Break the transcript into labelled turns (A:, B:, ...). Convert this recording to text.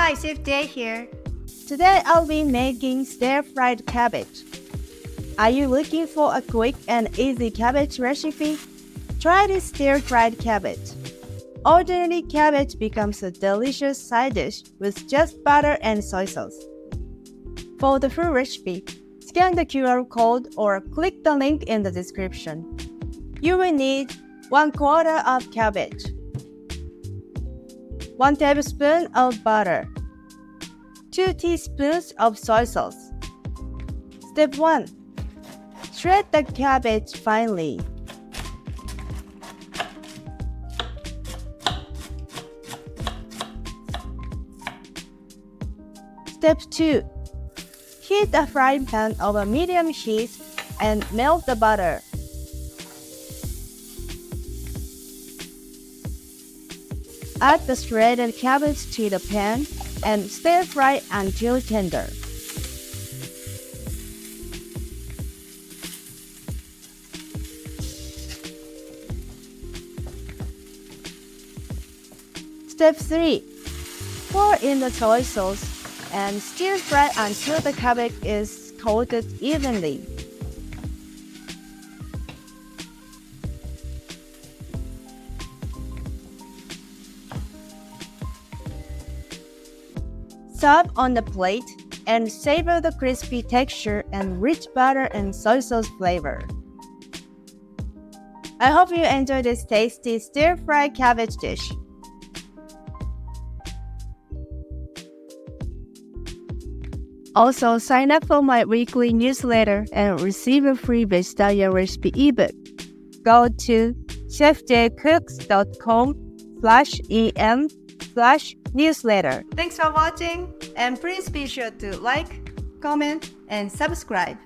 A: Hi, Chef Jay here.
B: Today I'll be making stir-fried cabbage. Are you looking for a quick and easy cabbage recipe? Try this stir-fried cabbage. Ordinary cabbage becomes a delicious side dish with just butter and soy sauce. For the full recipe, scan the QR code or click the link in the description. You will need 1/4 of cabbage, 1 tablespoon of butter, 2 teaspoons of soy sauce. Step 1. Shred the cabbage finely. Step 2. Heat a frying pan over medium heat and melt the butter. Add the shredded cabbage to the pan and stir fry until tender. Step 3. Pour in the soy sauce and stir fry until the cabbage is coated evenly. Serve on the plate and savor the crispy texture and rich butter and soy sauce flavor. I hope you enjoy this tasty stir-fried cabbage dish. Also, sign up for my weekly newsletter and receive a free vegetarian recipe ebook. Go to chefjcooks.com/em/newsletter.
A: Thanks for watching, and please be sure to like, comment, and subscribe.